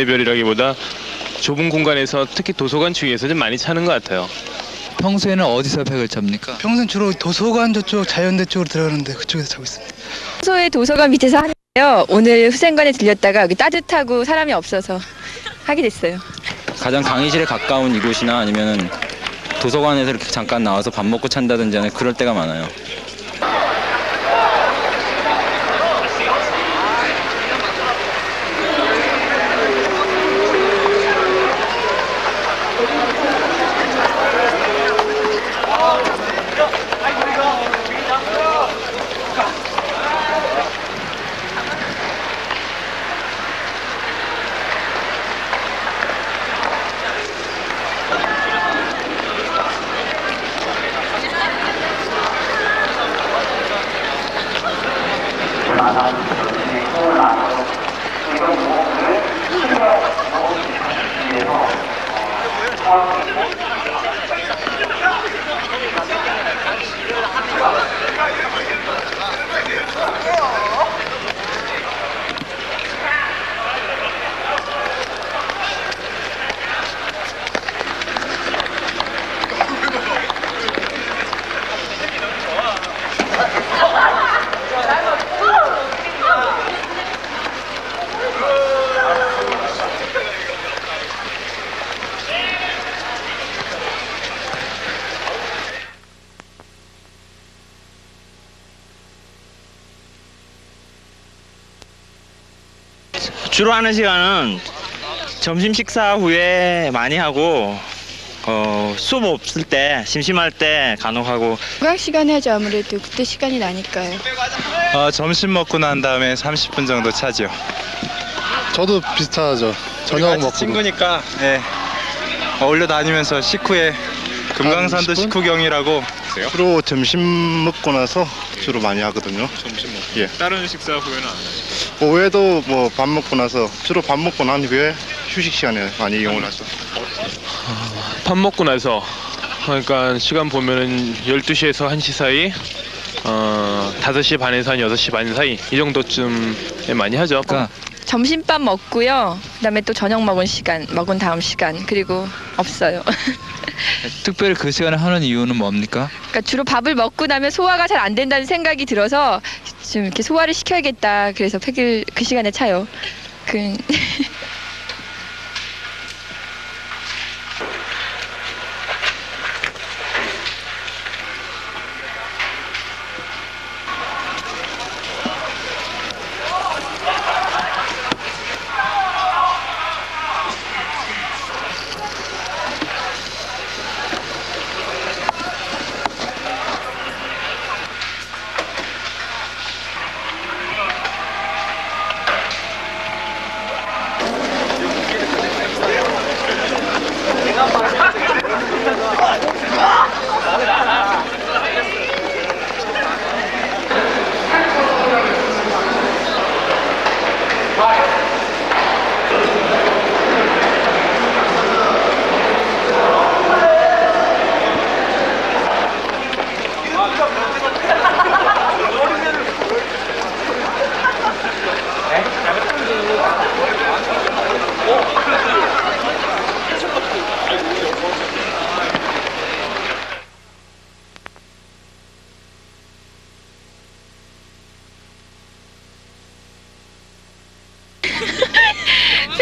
대별이라기보다 좁은 공간에서 특히 도서관 주위에서 좀 많이 차는 것 같아요. 평소에는 어디서 팩을 찹니까? 평소엔 주로 도서관 저쪽 자연대 쪽으로 들어가는데 그쪽에서 자고 있습니다. 평소에 도서관 밑에서 하는데요. 오늘 후생관에 들렸다가 여기 따뜻하고 사람이 없어서 하게 됐어요. 가장 강의실에 가까운 이곳이나 아니면 도서관에서 이렇게 잠깐 나와서 밥 먹고 찬다든지 하는 그럴 때가 많아요. 주로 하는 시간은 점심 식사 후에 많이 하고 수업 없을 때 심심할 때 간혹 하고. 휴학 시간에 하죠. 아무래도 그때 시간이 나니까요. 점심 먹고 난 다음에 30분 정도 차죠. 저도 비슷하죠. 저녁 먹고. 친구니까 네. 어울려 다니면서 식후에 금강산도 20분? 식후경이라고. 주로 점심 먹고 나서 주로 많이 하거든요. 점심 먹고. 예. 다른 식사 후에는 안 해요. 오후에도 뭐 밥 먹고 나서 주로 밥 먹고 난 후에 휴식 시간에 많이 이용을 하죠. 밥 먹고 나서 그러니까 시간 보면은 12시에서 1시 사이 5시 반에서 한 6시 반 사이 이 정도쯤에 많이 하죠. 그러니까 점심밥 먹고요. 그다음에 또 저녁 먹은 다음 시간 그리고 없어요. 특별히 그 시간에 하는 이유는 뭡니까? 그러니까 주로 밥을 먹고 나면 소화가 잘 안 된다는 생각이 들어서 좀 이렇게 소화를 시켜야겠다. 그래서 팩을 그 시간에 차요.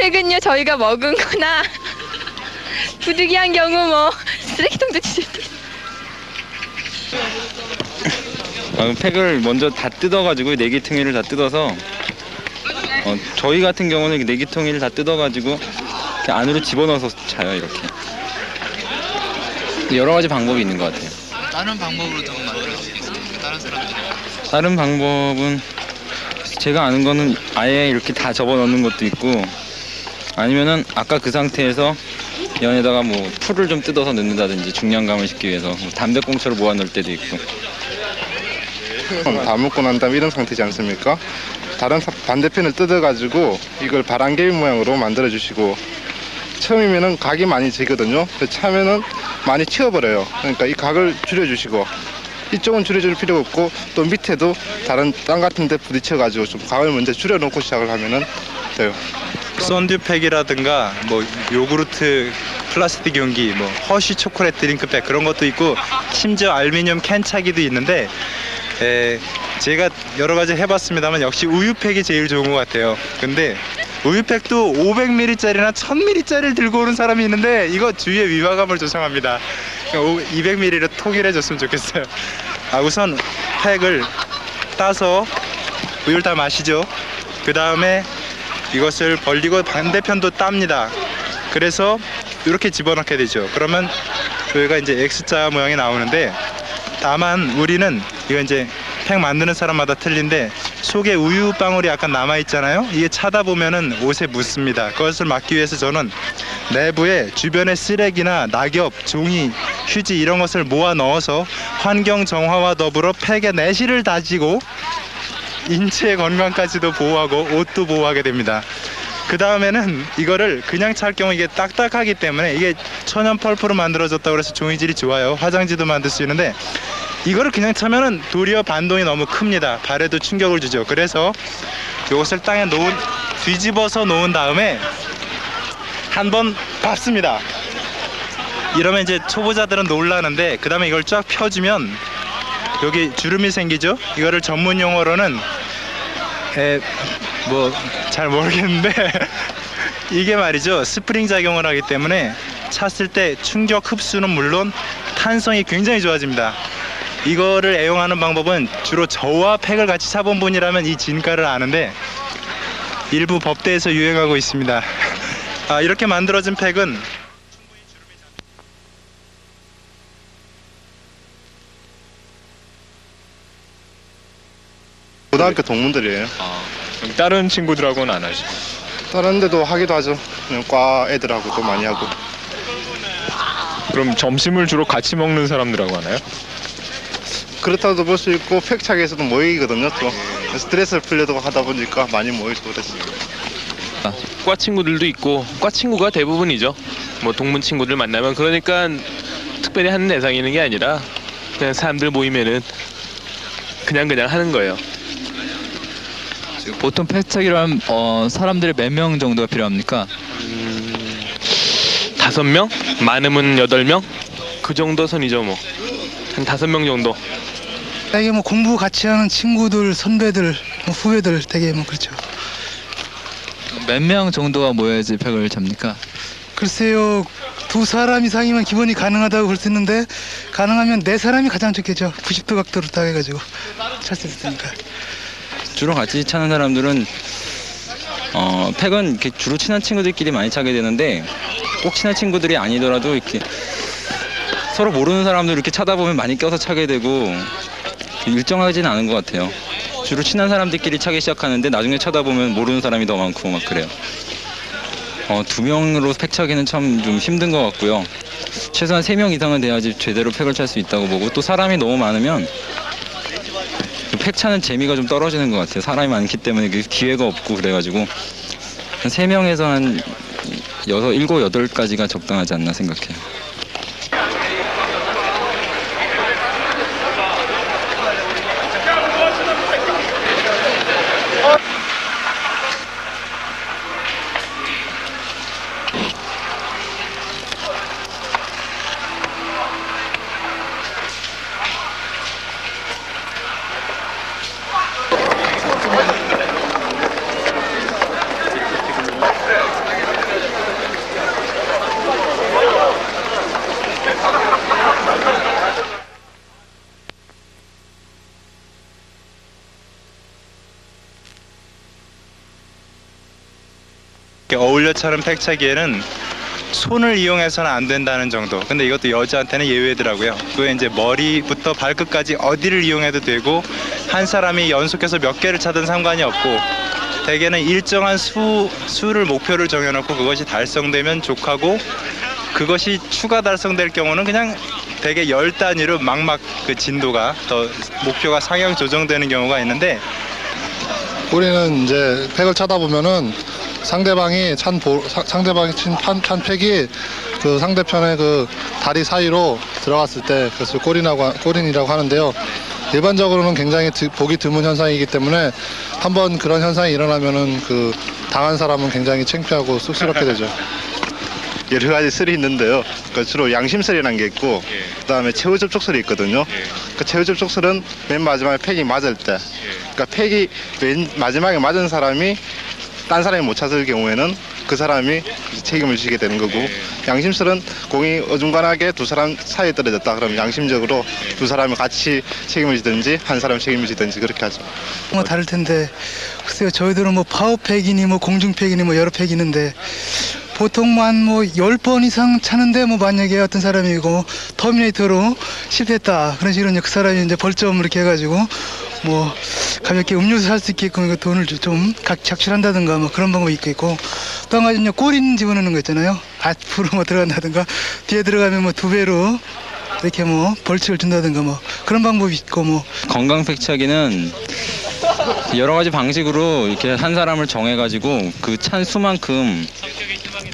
팩은요 저희가 먹은 거나 부득이한 경우 뭐 쓰레기통도 주실 때. 팩을 먼저 다 뜯어가지고 내기통일을 다 뜯어서 저희 같은 경우는 내기통일을 다 뜯어가지고 이렇게 안으로 집어넣어서 자요. 이렇게 여러 가지 방법이 있는 것 같아요. 다른 방법으로도 만들어 수 있습니까? 다른 사람들이. 다른 방법은 제가 아는 거는 아예 이렇게 다 접어넣는 것도 있고, 아니면은 아까 그 상태에서 연에다가 뭐 풀을 좀 뜯어서 넣는다든지 중량감을 싣기 위해서 담배꽁초를 모아 넣을 때도 있고. 다 먹고 난 다음에 이런 상태지 않습니까? 다른 반대편을 뜯어가지고 이걸 바람개비 모양으로 만들어 주시고, 처음이면은 각이 많이 지거든요. 차면은 많이 치워버려요. 그러니까 이 각을 줄여주시고, 이쪽은 줄여줄 필요가 없고 또 밑에도 다른 땅 같은 데 부딪혀가지고 좀 각을 먼저 줄여놓고 시작을 하면은 돼요. 썬듀팩이라든가 뭐 요구르트 플라스틱 용기, 뭐 허쉬 초콜릿 드링크팩 그런 것도 있고 심지어 알루미늄 캔 차기도 있는데 제가 여러 가지 해봤습니다만 역시 우유팩이 제일 좋은 것 같아요. 근데 우유팩도 500ml짜리나 1000ml짜리를 들고 오는 사람이 있는데 이거 주위의 위화감을 조성합니다. 200ml로 통일해줬으면 좋겠어요. 우선 팩을 따서 우유를 다 마시죠. 그 다음에 이것을 벌리고 반대편도 땁니다. 그래서 이렇게 집어넣게 되죠. 그러면 여기가 이제 X자 모양이 나오는데, 다만 우리는 이거 이제 팩 만드는 사람마다 틀린데 속에 우유 방울이 약간 남아 있잖아요. 이게 차다 보면은 옷에 묻습니다. 그것을 막기 위해서 저는 내부에 주변의 쓰레기나 낙엽, 종이, 휴지 이런 것을 모아 넣어서 환경 정화와 더불어 팩의 내실을 다지고 인체 건강까지도 보호하고 옷도 보호하게 됩니다. 그 다음에는 이거를 그냥 찰 경우 이게 딱딱하기 때문에, 이게 천연 펄프로 만들어졌다고 해서 종이질이 좋아요. 화장지도 만들 수 있는데 이거를 그냥 차면은 도리어 반동이 너무 큽니다. 발에도 충격을 주죠. 그래서 이것을 땅에 뒤집어서 놓은 다음에 한번 밟습니다. 이러면 이제 초보자들은 놀라는데, 그 다음에 이걸 쫙 펴주면 여기 주름이 생기죠. 이거를 전문 용어로는 뭐 잘 모르겠는데 이게 말이죠, 스프링 작용을 하기 때문에 찼을 때 충격 흡수는 물론 탄성이 굉장히 좋아집니다. 이거를 애용하는 방법은 주로 저와 팩을 같이 차본 분이라면 이 진가를 아는데 일부 법대에서 유행하고 있습니다. 이렇게 만들어진 팩은 고등학교 동문들이에요. 그럼 다른 친구들하고는 안 하시고? 다른 데도 하기도 하죠. 그냥 과 애들하고도 많이 하고. 그럼 점심을 주로 같이 먹는 사람들하고 하나요? 그렇다고도 볼 수 있고 팩차기에서도 모이거든요. 또 스트레스를 풀려고 하다 보니까 많이 모이고 그랬어요. 과 친구들도 있고, 과 친구가 대부분이죠. 뭐 동문 친구들 만나면. 그러니까 특별히 하는 대상이 있는 게 아니라 그냥 사람들 모이면은 그냥 하는 거예요. 보통 팩차기로 하면 사람들이 몇 명 정도가 필요합니까? 5명? 많으면 8명? 그 정도 선이죠. 뭐 한 5명 정도. 되게 뭐 공부 같이 하는 친구들, 선배들, 뭐 후배들 되게 뭐 그렇죠. 몇 명 정도가 모여야지 팩을 잡니까? 글쎄요, 2사람 이상이면 기본이 가능하다고 볼 수 있는데, 가능하면 4사람이 가장 좋겠죠. 90도 각도로 딱 해가지고 찰 수 있으니까. 주로 같이 차는 사람들은 팩은 이렇게 주로 친한 친구들끼리 많이 차게 되는데, 꼭 친한 친구들이 아니더라도 이렇게 서로 모르는 사람들 이렇게 차다 보면 많이 껴서 차게 되고 일정하지는 않은 것 같아요. 주로 친한 사람들끼리 차기 시작하는데 나중에 차다 보면 모르는 사람이 더 많고 막 그래요. 2명으로 팩 차기는 참 좀 힘든 것 같고요. 최소한 3명 이상은 돼야지 제대로 팩을 찰 수 있다고 보고, 또 사람이 너무 많으면 팩 차는 재미가 좀 떨어지는 것 같아요. 사람이 많기 때문에 기회가 없고 그래가지고 한 3명에서 한 6, 7, 8까지가 적당하지 않나 생각해요. 어울려 차는 팩차기에는 손을 이용해서는 안 된다는 정도. 근데 이것도 여자한테는 예외더라고요. 그게 이제 머리부터 발끝까지 어디를 이용해도 되고, 한 사람이 연속해서 몇 개를 차든 상관이 없고, 대개는 일정한 수를 목표를 정해놓고 그것이 달성되면 족하고, 그것이 추가 달성될 경우는 그냥 대개 10단위로 막막 그 진도가 더 목표가 상향 조정되는 경우가 있는데, 우리는 이제 팩을 차다 보면은 상대방이 찬 팩이 그 상대편의 그 다리 사이로 들어갔을 때 그것을 꼬린이라고 하는데요. 일반적으로는 굉장히 보기 드문 현상이기 때문에 한번 그런 현상이 일어나면은 그 당한 사람은 굉장히 창피하고 쑥스럽게 되죠. 여러 가지 설이 있는데요. 그 주로 양심설이라는 게 있고, 그다음에 최후 접촉설이 있거든요. 그 최후 접촉설은 맨 마지막에 팩이 맞을 때, 그러니까 팩이 맨 마지막에 맞은 사람이 딴 사람이 못 찾을 경우에는 그 사람이 책임을 지게 되는 거고, 양심설은 공이 어중간하게 두 사람 사이에 떨어졌다 그러면 양심적으로 두 사람이 같이 책임을 지든지 한 사람이 책임을 지든지 그렇게 하죠. 뭐 다를 텐데 글쎄요, 저희들은 뭐 파워팩이니 뭐 공중팩이니 뭐 여러 팩이 있는데 보통 뭐 10번 이상 차는데 뭐 만약에 어떤 사람이고 터미네이터로 실패했다 그런 식으로 이제 그 사람이 이제 벌점 이렇게 해가지고 뭐 가볍게 음료수 살 수 있게끔 돈을 좀 작출한다든가 뭐 그런 방법이 있겠고, 또 한 가지는 꼬린 집어넣는 거 있잖아요. 앞으로 뭐 들어간다든가 뒤에 들어가면 뭐 2배로 이렇게 뭐 벌칙을 준다든가 뭐 그런 방법이 있고, 뭐 건강 팩차기는 여러 가지 방식으로 이렇게 한 사람을 정해가지고 그 찬 수만큼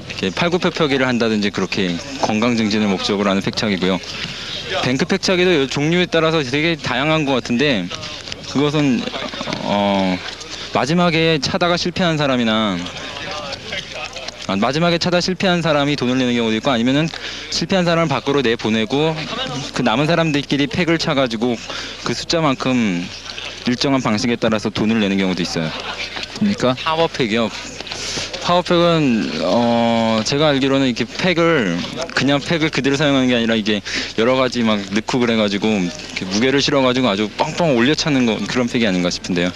이렇게 팔굽혀펴기를 한다든지 그렇게 건강 증진을 목적으로 하는 팩차기고요. 뱅크 팩차기도 종류에 따라서 되게 다양한 것 같은데, 그것은 마지막에 차다가 실패한 사람이나 마지막에 차다 실패한 사람이 돈을 내는 경우도 있고, 아니면은 실패한 사람을 밖으로 내보내고 그 남은 사람들끼리 팩을 차가지고 그 숫자만큼 일정한 방식에 따라서 돈을 내는 경우도 있어요. 그러니까 파워팩이요. 파워팩은 제가 알기로는 이렇게 그냥 팩을 그대로 사용하는 게 아니라 이게 여러 가지 막 넣고 그래가지고 이렇게 무게를 실어가지고 아주 뻥뻥 올려 차는 거, 그런 팩이 아닌가 싶은데요.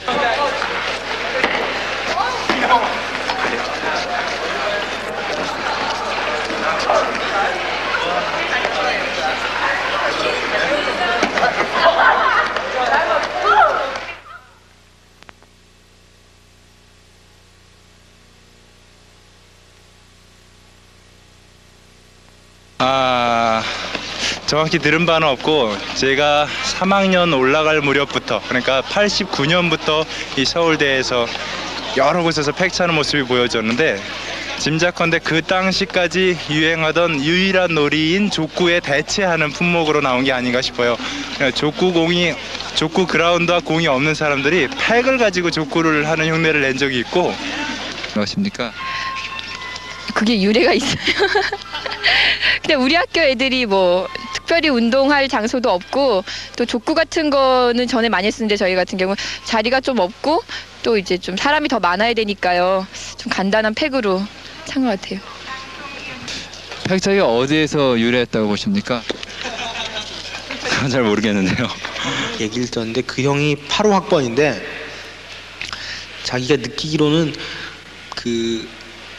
정확히 들은 바는 없고, 제가 3학년 올라갈 무렵부터, 그러니까 89년부터 이 서울대에서 여러 곳에서 팩 차는 모습이 보여졌는데, 짐작컨대 그 당시까지 유행하던 유일한 놀이인 족구에 대체하는 품목으로 나온 게 아닌가 싶어요. 족구 그라운드와 공이 없는 사람들이 팩을 가지고 족구를 하는 흉내를 낸 적이 있고. 무엇입니까? 그게 유래가 있어요. 근데 우리 학교 애들이 뭐 특별히 운동할 장소도 없고, 또 족구 같은 거는 전에 많이 했었는데 저희 같은 경우 자리가 좀 없고 또 이제 좀 사람이 더 많아야 되니까요. 좀 간단한 팩으로 찬 것 같아요. 팩차기가 어디에서 유래했다고 보십니까? 그건 잘 모르겠는데요. 얘기를 듣는데 그 형이 8호 학번인데 자기가 느끼기로는 그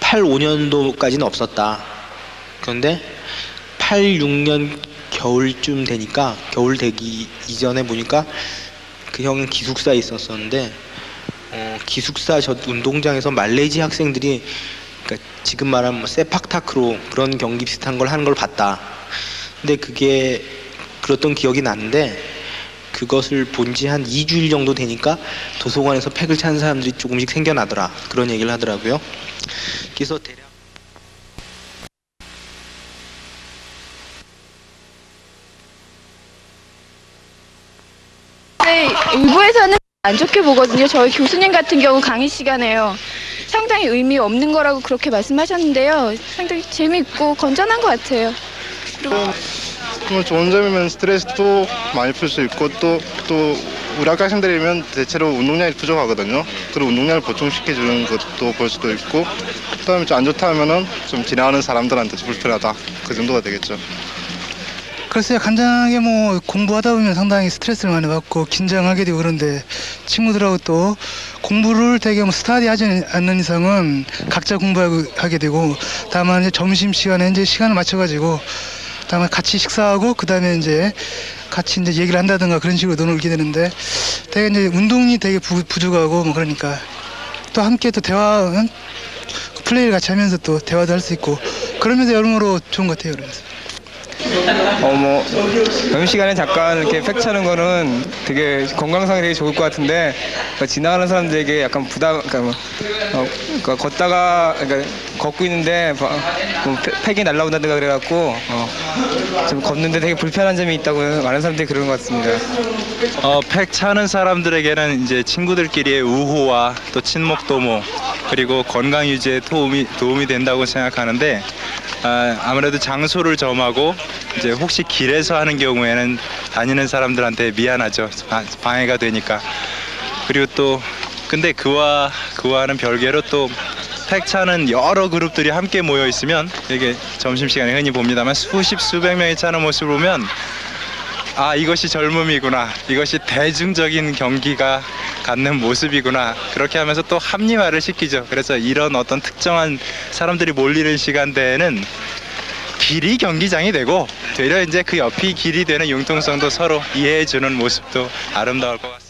85년도까지는 없었다. 그런데 86년 겨울쯤 되니까, 겨울 되기 이전에 보니까 그 형은 기숙사에 있었었는데 기숙사 저 운동장에서 말레이시 학생들이, 그러니까 지금 말하면 뭐 세팍타크로 그런 경기 비슷한 걸 하는 걸 봤다. 근데 그게 그랬던 기억이 나는데, 그것을 본 지 한 2주일 정도 되니까 도서관에서 팩을 찬 사람들이 조금씩 생겨나더라, 그런 얘기를 하더라고요. 그래서 대략 일부에서는 안 좋게 보거든요. 저희 교수님 같은 경우 강의 시간에요. 상당히 의미 없는 거라고 그렇게 말씀하셨는데요. 상당히 재미있고 건전한 것 같아요. 그리고 좋은 점이면 스트레스도 많이 풀 수 있고, 또 우리 학교 학생들이면 대체로 운동량이 부족하거든요. 그리고 운동량을 보충시켜주는 것도 볼 수도 있고, 그다음에 좀 안 좋다 하면은 좀 지나가는 사람들한테 좀 불편하다, 그 정도가 되겠죠. 글쎄요, 간단하게 뭐 공부하다 보면 상당히 스트레스를 많이 받고 긴장하게 되고, 그런데 친구들하고 또 공부를 되게 뭐 스터디 하지 않는 이상은 각자 공부하게 되고, 다만 이제 점심시간에 이제 시간을 맞춰가지고 다음에 같이 식사하고 그다음에 이제 같이 이제 얘기를 한다든가 그런 식으로 놀게 되는데, 되게 이제 운동이 되게 부족하고 뭐 그러니까 또 함께 또 대화, 플레이를 같이 하면서 또 대화도 할 수 있고 그러면서 여러모로 좋은 것 같아요. 그래서. 뭐 점심시간에 잠깐 이렇게 팩 차는 거는 되게 건강상에 되게 좋을 것 같은데, 지나가는 사람들에게 약간 부담, 그러니까 걷다가, 그러니까 걷고 있는데 뭐 팩이 날라온다든가 그래갖고 좀 걷는데 되게 불편한 점이 있다고 많은 사람들이 그러는 것 같습니다. 팩 차는 사람들에게는 이제 친구들끼리의 우호와 또 친목 도모 그리고 건강 유지에 도움이 된다고 생각하는데 아무래도 장소를 점하고 이제 혹시 길에서 하는 경우에는 다니는 사람들한테 미안하죠. 방해가 되니까. 그리고 또 근데 그와는 별개로 또 팩 차는 여러 그룹들이 함께 모여 있으면 이게 점심시간에 흔히 봅니다만 수백 명이 차는 모습을 보면 아, 이것이 젊음이구나. 이것이 대중적인 경기가 갖는 모습이구나. 그렇게 하면서 또 합리화를 시키죠. 그래서 이런 어떤 특정한 사람들이 몰리는 시간대에는 길이 경기장이 되고 되려 이제 그 옆이 길이 되는 융통성도 서로 이해해주는 모습도 아름다울 것 같습니다.